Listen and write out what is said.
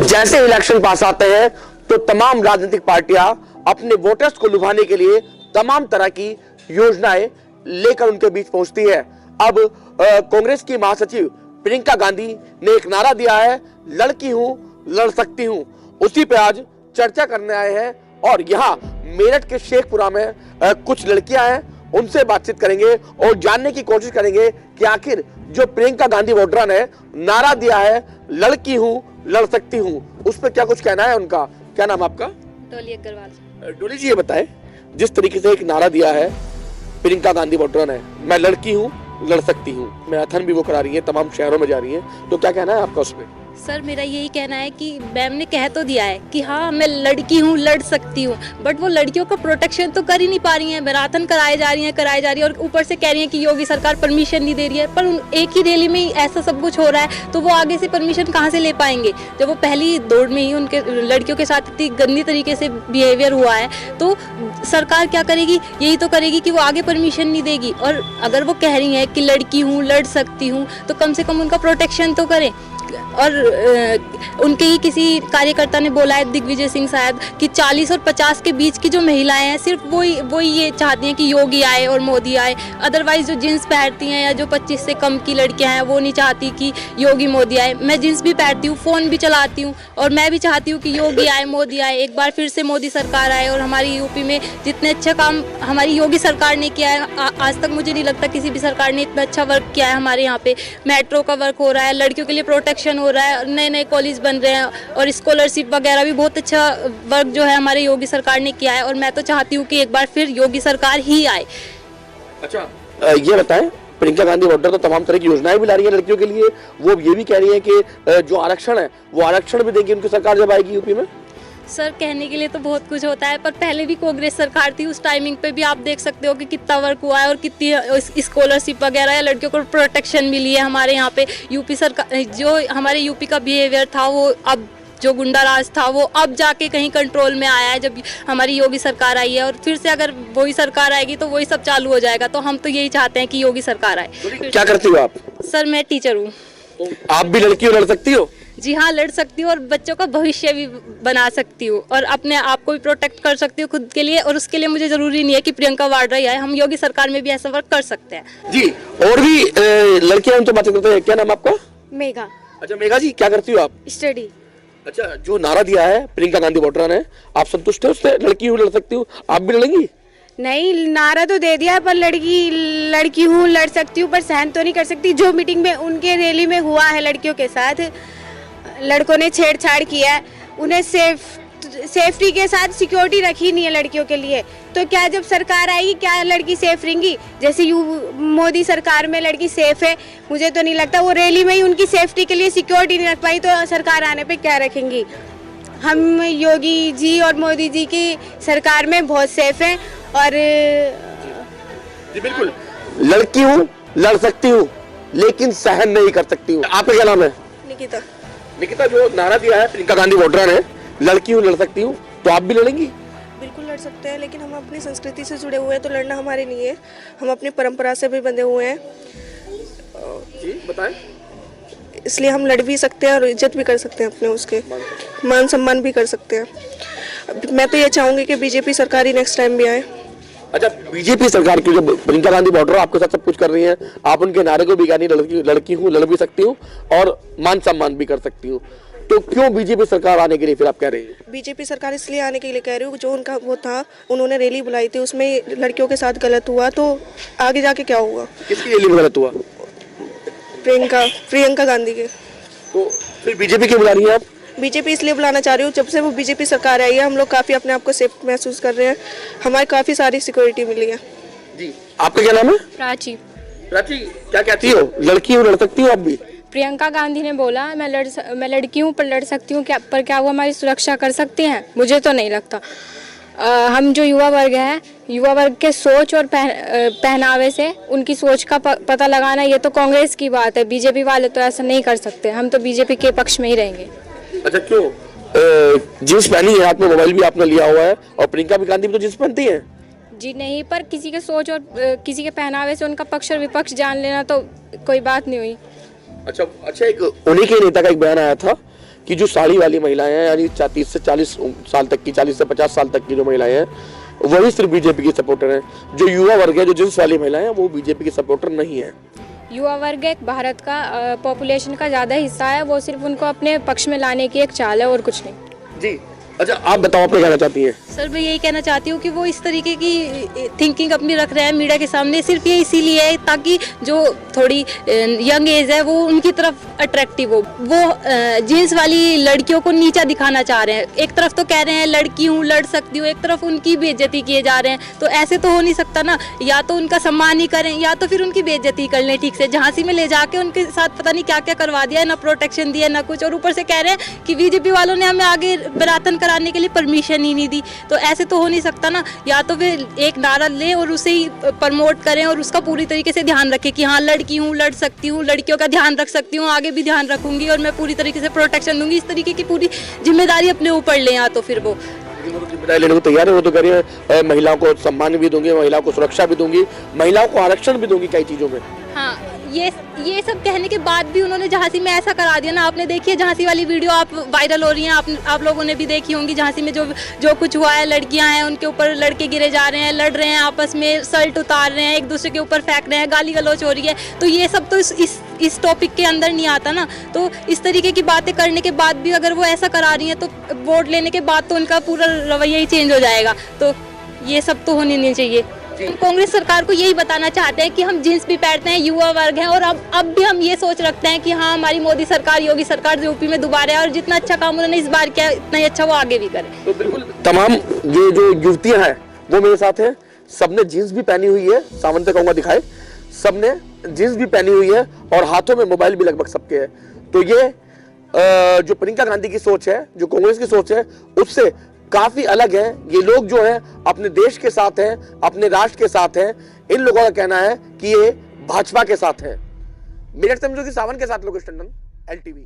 जैसे इलेक्शन पास आते हैं तो तमाम राजनीतिक पार्टियां अपने वोटर्स को लुभाने के लिए तमाम तरह की योजनाएं लेकर उनके बीच पहुंचती है। अब कांग्रेस की महासचिव प्रियंका गांधी ने एक नारा दिया है, लड़की हूं लड़ सकती हूं। उसी पे आज चर्चा करने आए हैं और यहाँ मेरठ के शेखपुरा में कुछ लड़कियां हैं, उनसे बातचीत करेंगे और जानने की कोशिश करेंगे कि आखिर जो प्रियंका गांधी वोड्रा ने नारा दिया है, लड़की हूं लड़ सकती हूं, उस पर क्या कुछ कहना है उनका। क्या नाम आपका? डोली अग्रवाल। डोली जी, ये बताएं, जिस तरीके से एक नारा दिया है प्रियंका गांधी वोड्रा ने, मैं लड़की हूं लड़ सकती हूं, मैराथन भी वो करा रही है, तमाम शहरों में जा रही है, तो क्या कहना है आपका उस पर? सर मेरा यही कहना है कि मैम ने कह तो दिया है कि हाँ मैं लड़की हूँ लड़ सकती हूँ, बट वो लड़कियों का प्रोटेक्शन तो कर ही नहीं पा रही हैं। मैराथन कराए जा रही हैं और ऊपर से कह रही हैं कि योगी सरकार परमिशन नहीं दे रही है। पर एक ही रैली में ही ऐसा सब कुछ हो रहा है तो वो आगे से परमिशन कहाँ से ले पाएंगे, जब वो पहली दौड़ में ही उनके लड़कियों के साथ इतनी गंदी तरीके से बिहेवियर हुआ है। तो सरकार क्या करेगी? यही तो करेगी कि वो आगे परमिशन नहीं देगी। और अगर वो कह रही हैं कि लड़की हूँ लड़ सकती हूँ तो कम से कम उनका प्रोटेक्शन तो करें। और उनके ही किसी कार्यकर्ता ने बोला है, दिग्विजय सिंह शायद, कि 40 और 50 के बीच की जो महिलाएं हैं सिर्फ वही ये चाहती हैं कि योगी आए और मोदी आए। अदरवाइज जो जींस पहनती हैं या जो 25 से कम की लड़कियां हैं वो नहीं चाहती कि योगी मोदी आए। मैं जींस भी पहनती हूँ, फ़ोन भी चलाती हूँ और मैं भी चाहती हूँ कि योगी आए मोदी आए, एक बार फिर से मोदी सरकार आए। और हमारी यूपी में जितने अच्छा काम हमारी योगी सरकार ने किया है, आज तक मुझे नहीं लगता किसी भी सरकार ने इतना अच्छा वर्क किया है। हमारे यहाँ पे मेट्रो का वर्क हो रहा है, लड़कियों के लिए प्रोटेक्शन हो रहा है, नए नए कॉलेज बन रहे हैं और स्कॉलरशिप वगैरह भी बहुत अच्छा वर्क जो है हमारे योगी सरकार ने किया है। और मैं तो चाहती हूँ कि एक बार फिर योगी सरकार ही आए। अच्छा, ये बताएं, प्रियंका गांधी वोड्रा तो तमाम तरह की योजनाएं भी ला रही है लड़कियों के लिए, वो ये भी कह रही है कि जो आरक्षण है वो आरक्षण भी देगी उनकी सरकार जब आएगी यूपी में। सर कहने के लिए तो बहुत कुछ होता है, पर पहले भी कांग्रेस सरकार थी, उस टाइमिंग पे भी आप देख सकते हो कि कितना वर्क हुआ है और कितनी स्कॉलरशिप वगैरह या लड़कियों को प्रोटेक्शन मिली है। हमारे यहाँ पे यूपी सरकार, जो हमारे यूपी का बिहेवियर था वो अब जो गुंडा राज था वो अब जाके कहीं कंट्रोल में आया है जब हमारी योगी सरकार आई है। और फिर से अगर वही सरकार आएगी तो वही सब चालू हो जाएगा। तो हम तो यही चाहते हैं कि योगी सरकार आए। क्या करती हो आप? सर मैं टीचर हूँ। आप भी लड़की हो लड़ सकती हो? जी हाँ, लड़ सकती हूँ और बच्चों का भविष्य भी बना सकती हूँ और अपने आप को भी प्रोटेक्ट कर सकती हूँ खुद के लिए। और उसके लिए मुझे जरूरी नहीं है कि प्रियंका वाड्रा ही आए, हम योगी सरकार में भी ऐसा वर्क कर सकते हैं। जी, और भी लड़कियां उनसे बात करते हैं। क्या नाम आपका? मेघा। अच्छा मेघा जी, क्या करती हो आप? स्टडी। अच्छा, जो नारा दिया है प्रियंका गांधी वोड्रा ने, आप संतुष्ट है उससे? लड़की हूँ लड़ सकती हूँ, आप भी लड़ेंगी? नहीं, नारा तो दे दिया है पर लड़की हूँ लड़ सकती हूँ पर सहन तो नहीं कर सकती। जो मीटिंग में उनके रैली में हुआ है लड़कियों के साथ, लड़कों ने छेड़छाड़ किया है, उन्हें सेफ्टी के साथ सिक्योरिटी रखी नहीं है लड़कियों के लिए। तो क्या जब सरकार आएगी क्या लड़की सेफ रहेंगी? जैसे मोदी सरकार में लड़की सेफ है, मुझे तो नहीं लगता। वो रैली में ही उनकी सेफ्टी के लिए सिक्योरिटी नहीं रख पाई तो सरकार आने पे क्या रखेंगी? हम योगी जी और मोदी जी की सरकार में बहुत सेफ हैं। और जी बिल्कुल, लड़की हूँ लड़ सकती हूँ लेकिन सहन नहीं कर सकती हूँ। आपका क्या नाम है? निकिता। निकिता, जो नारा दिया है प्रियंका गांधी वोड्रा ने, लड़की हूँ लड़ सकती हूँ, तो आप भी लड़ेंगी? बिल्कुल लड़ सकते हैं, लेकिन हम अपनी संस्कृति से जुड़े हुए हैं तो लड़ना हमारे लिए है। हम अपनी परंपरा से भी बंधे हुए हैं। जी बताएं। इसलिए हम लड़ भी सकते हैं और इज्जत भी कर सकते हैं, अपने उसके मान सम्मान भी कर सकते हैं। मैं तो ये चाहूँगी कि बीजेपी सरकार ही नेक्स्ट टाइम भी आए। अच्छा, बीजेपी सरकार की जो प्रियंका गांधी वोड्रा आपके साथ सब कुछ कर रही हैं, आप उनके नारे को भी कहनी, लड़की हूँ लड़ भी सकती हूँ और मान सम्मान भी कर सकती हूँ, तो क्यों बीजेपी सरकार आने के लिए फिर आप कह रही हैं? बीजेपी सरकार इसलिए आने के लिए कह रही हूँ, जो उनका वो था, उन्होंने रैली बुलाई थी, उसमें लड़कियों के साथ गलत हुआ, तो आगे जाके क्या होगा? किसकी रैली में गलत हुआ? प्रियंका गांधी के। तो फिर बीजेपी क्यों बुला रही है आप? बीजेपी इसलिए बुलाना चाह रही हूँ, जब से वो बीजेपी सरकार आई है हम लोग काफ़ी अपने आप को सेफ महसूस कर रहे हैं, हमारे काफ़ी सारी सिक्योरिटी मिली है। जी, आपका क्या नाम है? प्राची। प्राची, क्या कहती हो, लड़की हूँ लड़ सकती हो आप भी? प्रियंका गांधी ने बोला मैं लड़की हूँ पर लड़ सकती हूँ, क्या वो हमारी सुरक्षा कर सकती हैं? मुझे तो नहीं लगता। हम जो युवा वर्ग है, युवा वर्ग के सोच और पहनावे से उनकी सोच का पता लगाना, ये तो कांग्रेस की बात है। बीजेपी वाले तो ऐसा नहीं कर सकते, हम तो बीजेपी के पक्ष में ही रहेंगे। अच्छा, क्यों? जींस पहनी है, हाथ में मोबाइल भी आपने लिया हुआ है, और प्रियंका गांधी भी तो जींस पहनती है। जी नहीं, पर किसी के सोच और किसी के पहनावे से उनका पक्ष और विपक्ष जान लेना तो कोई बात नहीं हुई। अच्छा, एक उन्हीं के नेता का एक बयान आया था कि जो साड़ी वाली महिलाएं हैं, यानी 30 से 40 साल तक की, 40 से 50 साल तक की जो महिलाएं हैं, वही सिर्फ बीजेपी की सपोर्टर हैं। जो युवा वर्ग है, जो जींस वाली महिलाएं हैं, वो बीजेपी की सपोर्टर नहीं है। युवा वर्ग एक भारत का पॉपुलेशन का ज़्यादा हिस्सा है, वो सिर्फ उनको अपने पक्ष में लाने की एक चाल है और कुछ नहीं। जी, अच्छा आप बताओ, आप क्या कहना चाहती हैं? सर मैं यही कहना चाहती हूँ कि वो इस तरीके की थिंकिंग अपनी रख रहे हैं मीडिया के सामने, सिर्फ ये इसीलिए है ताकि जो थोड़ी यंग एज है वो उनकी तरफ अट्रैक्टिव हो। वो जींस वाली लड़कियों को नीचा दिखाना चाह रहे हैं। एक तरफ तो कह रहे हैं लड़की हूँ, लड़ सकती हूँ, एक तरफ उनकी बेइज्जती किए जा रहे हैं। तो ऐसे तो हो नहीं सकता ना, या तो उनका सम्मान ही करें या तो फिर उनकी बेइज्जती कर लें ठीक से। झांसी में ले जाके उनके साथ पता नहीं क्या क्या करवा दिया है, ना प्रोटेक्शन दिया ना कुछ, और ऊपर से कह रहे हैं कि बीजेपी वालों ने हमें आगे मैराथन कराने के लिए परमिशन ही नहीं दी। तो ऐसे तो हो नहीं सकता ना, या तो फिर एक नारा लें और उसे ही प्रमोट करें और उसका पूरी तरीके से ध्यान रखें कि हाँ लड़की हूँ, लड़ सकती हूँ, लड़कियों का ध्यान रख सकती हूँ, आगे भी ध्यान रखूंगी और मैं पूरी तरीके से प्रोटेक्शन दूंगी। इस तरीके की पूरी जिम्मेदारी अपने ऊपर लें, या तो फिर वो जिम्मेदारी लेने को तैयार है। वो तो कह रही है महिलाओं को सम्मान भी दूंगी, महिलाओं को सुरक्षा भी दूंगी, महिलाओं को आरक्षण भी दूंगी कई चीजों में। हाँ, ये सब कहने के बाद भी उन्होंने झांसी में ऐसा करा दिया ना। आपने देखी है झांसी वाली वीडियो, आप वायरल हो रही हैं, आप लोगों ने भी देखी होंगी। झांसी में जो कुछ हुआ है, लड़कियां हैं उनके ऊपर लड़के गिरे जा रहे हैं, लड़ रहे हैं आपस में, शर्ट उतार रहे हैं, एक दूसरे के ऊपर फेंक रहे हैं, गाली गलौच हो रही है। तो ये सब तो इस टॉपिक के अंदर नहीं आता ना। तो इस तरीके की बातें करने के बाद भी अगर वो ऐसा करा रही हैं तो वोट लेने के बाद तो उनका पूरा रवैया ही चेंज हो जाएगा। तो ये सब तो होनी नहीं चाहिए। कांग्रेस सरकार को यही बताना चाहते हैं कि हम जींस भी पहनते हैं, युवा वर्ग हैं, और अब भी हम ये सोच रखते हैं कि हाँ हमारी मोदी सरकार, योगी सरकार यूपी में दोबारा है और जितना अच्छा काम उन्होंने इस बार किया इतना ही अच्छा वो आगे भी करें। तो बिल्कुल तमाम ये जो युवतियां हैं वो मेरे साथ हैं। सबने जींस भी पहनी हुई है, सामने कहूंगा दिखाए, सबने जींस भी पहनी हुई है और हाथों में मोबाइल भी लगभग सबके है। तो ये जो प्रियंका गांधी की सोच है, जो कांग्रेस की सोच है, उससे काफी अलग है। ये लोग जो है अपने देश के साथ हैं, अपने राष्ट्र के साथ हैं। इन लोगों का कहना है कि ये भाजपा के साथ है। मेरठ से सावन के साथ लोकेश टंडन, LTV।